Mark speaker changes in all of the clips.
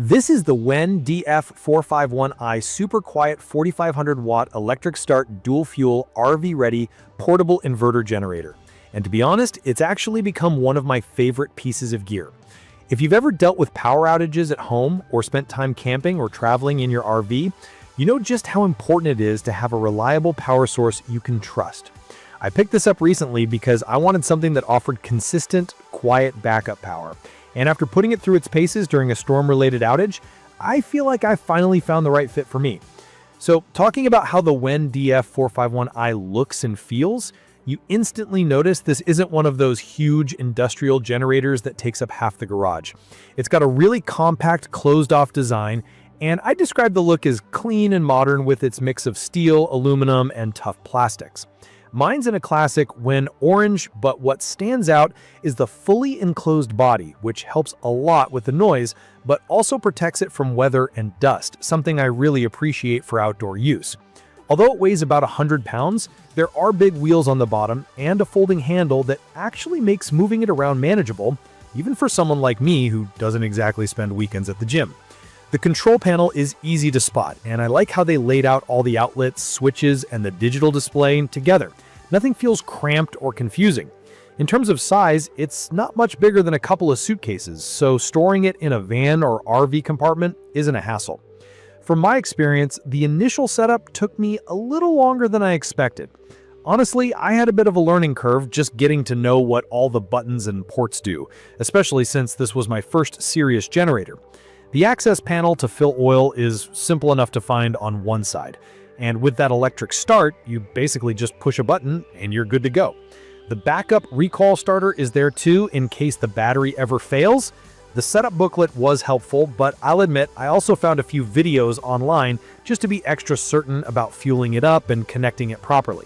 Speaker 1: This is the WEN DF451i super quiet 4500 watt electric start dual fuel RV ready portable inverter generator. And to be honest, it's actually become one of my favorite pieces of gear. If you've ever dealt with power outages at home or spent time camping or traveling in your RV, you know just how important it is to have a reliable power source you can trust. I picked this up recently because I wanted something that offered consistent, quiet backup power. And after putting it through its paces during a storm-related outage, I feel like I finally found the right fit for me. So, talking about how the WEN DF451i looks and feels, you instantly notice this isn't one of those huge industrial generators that takes up half the garage. It's got a really compact, closed-off design, and I describe the look as clean and modern with its mix of steel, aluminum, and tough plastics. Mine's in a classic WEN orange, but what stands out is the fully enclosed body, which helps a lot with the noise, but also protects it from weather and dust, something I really appreciate for outdoor use. Although it weighs about 100 pounds, there are big wheels on the bottom and a folding handle that actually makes moving it around manageable, even for someone like me who doesn't exactly spend weekends at the gym. The control panel is easy to spot, and I like how they laid out all the outlets, switches, and the digital display together. Nothing feels cramped or confusing. In terms of size, it's not much bigger than a couple of suitcases, so storing it in a van or RV compartment isn't a hassle. From my experience, the initial setup took me a little longer than I expected. Honestly, I had a bit of a learning curve just getting to know what all the buttons and ports do, especially since this was my first serious generator. The access panel to fill oil is simple enough to find on one side, and with that electric start, you basically just push a button and you're good to go. The backup recall starter is there too in case the battery ever fails. The setup booklet was helpful, but I'll admit I also found a few videos online just to be extra certain about fueling it up and connecting it properly.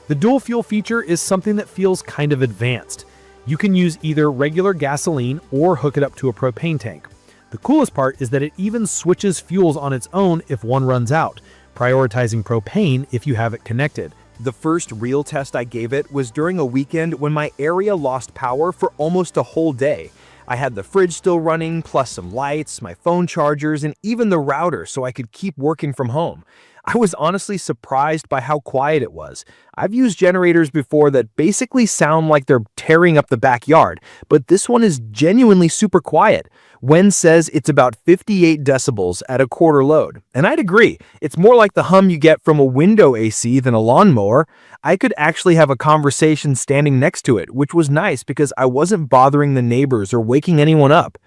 Speaker 1: The dual fuel feature is something that feels kind of advanced. You can use either regular gasoline or hook it up to a propane tank. The coolest part is that it even switches fuels on its own if one runs out, prioritizing propane if you have it connected.
Speaker 2: The first real test I gave it was during a weekend when my area lost power for almost a whole day. I had the fridge still running, plus some lights, my phone chargers, and even the router so I could keep working from home. I was honestly surprised by how quiet it was. I've used generators before that basically sound like they're tearing up the backyard, but this one is genuinely super quiet. WEN says it's about 58 decibels at a quarter load, and I'd agree. It's more like the hum you get from a window AC than a lawnmower. I could actually have a conversation standing next to it, which was nice because I wasn't bothering the neighbors or waking anyone up.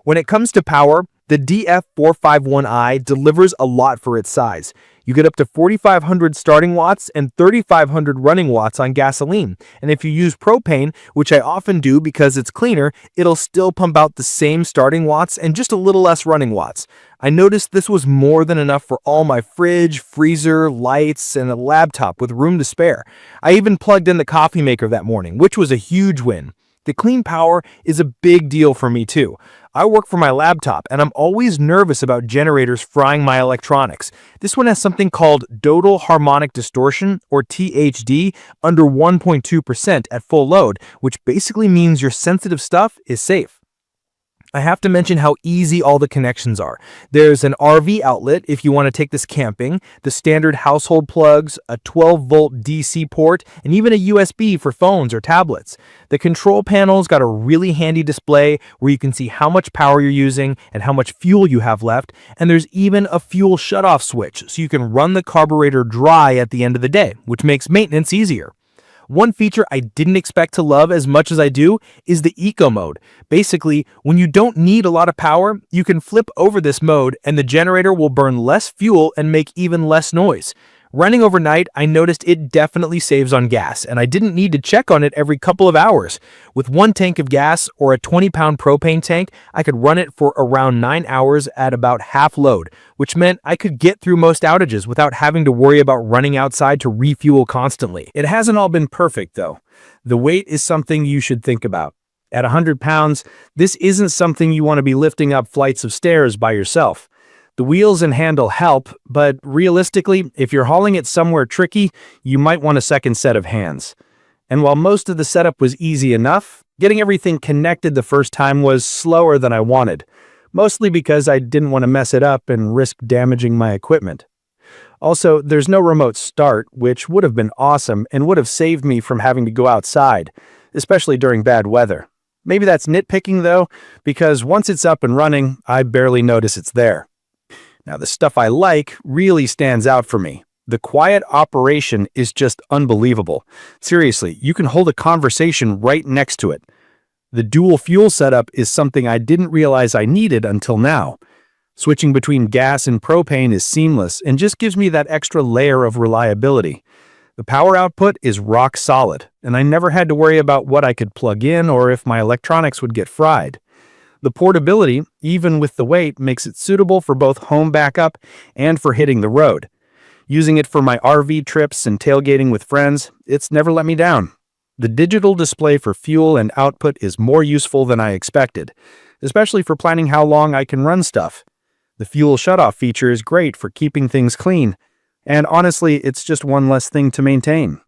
Speaker 2: When it comes to power, the DF451i delivers a lot for its size. You get up to 4,500 starting watts and 3,500 running watts on gasoline. And if you use propane, which I often do because it's cleaner, it'll still pump out the same starting watts and just a little less running watts. I noticed this was more than enough for all my fridge, freezer, lights, and a laptop with room to spare. I even plugged in the coffee maker that morning, which was a huge win. The clean power is a big deal for me too. I work for my laptop and I'm always nervous about generators frying my electronics. This one has something called total harmonic distortion, or THD, under 1.2% at full load, which basically means your sensitive stuff is safe. I have to mention how easy all the connections are. There's an RV outlet if you want to take this camping, the standard household plugs, a 12-volt DC port, and even a USB for phones or tablets. The control panel's got a really handy display where you can see how much power you're using and how much fuel you have left, and there's even a fuel shutoff switch so you can run the carburetor dry at the end of the day, which makes maintenance easier. One feature I didn't expect to love as much as I do is the eco mode. Basically, when you don't need a lot of power, you can flip over this mode and the generator will burn less fuel and make even less noise. Running overnight, I noticed it definitely saves on gas, and I didn't need to check on it every couple of hours. With one tank of gas or a 20-pound propane tank, I could run it for around 9 hours at about half load, which meant I could get through most outages without having to worry about running outside to refuel constantly. It hasn't all been perfect, though. The weight is something you should think about. At 100 pounds, this isn't something you want to be lifting up flights of stairs by yourself. The wheels and handle help, but realistically, if you're hauling it somewhere tricky, you might want a second set of hands. And while most of the setup was easy enough, getting everything connected the first time was slower than I wanted.
Speaker 1: mostly because I didn't want to mess it up and risk damaging my equipment. Also, there's no remote start, which would have been awesome and would have saved me from having to go outside, especially during bad weather. Maybe that's nitpicking though, because once it's up and running, I barely notice it's there. Now, the stuff I like really stands out for me. The quiet operation is just unbelievable. Seriously, you can hold a conversation right next to it. The dual fuel setup is something I didn't realize I needed until now. Switching between gas and propane is seamless and just gives me that extra layer of reliability. The power output is rock solid, and I never had to worry about what I could plug in or if my electronics would get fried. The portability, even with the weight, makes it suitable for both home backup and for hitting the road. Using it for my RV trips and tailgating with friends, it's never let me down. The digital display for fuel and output is more useful than I expected, especially for planning how long I can run stuff. The fuel shutoff feature is great for keeping things clean, and honestly, it's just one less thing to maintain.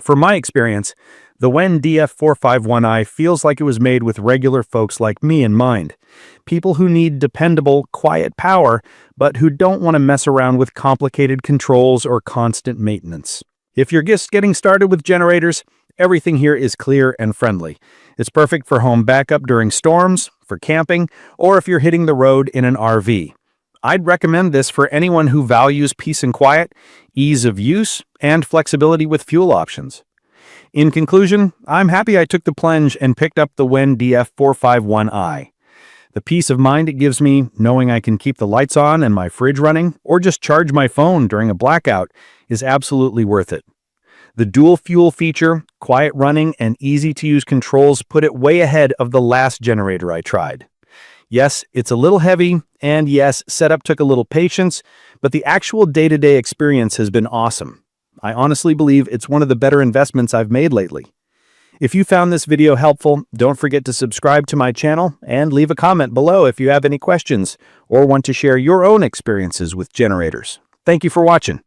Speaker 1: From my experience, the WEN DF451i feels like it was made with regular folks like me in mind. People who need dependable, quiet power, but who don't want to mess around with complicated controls or constant maintenance. If you're just getting started with generators, everything here is clear and friendly. It's perfect for home backup during storms, for camping, or if you're hitting the road in an RV. I'd recommend this for anyone who values peace and quiet, ease of use, and flexibility with fuel options. In conclusion, I'm happy I took the plunge and picked up the WEN DF451i. The peace of mind it gives me, knowing I can keep the lights on and my fridge running, or just charge my phone during a blackout, is absolutely worth it. The dual fuel feature, quiet running, and easy-to-use controls put it way ahead of the last generator I tried. Yes, it's a little heavy, and yes, setup took a little patience, but the actual day-to-day experience has been awesome. I honestly believe it's one of the better investments I've made lately. If you found this video helpful, don't forget to subscribe to my channel and leave a comment below if you have any questions or want to share your own experiences with generators. Thank you for watching.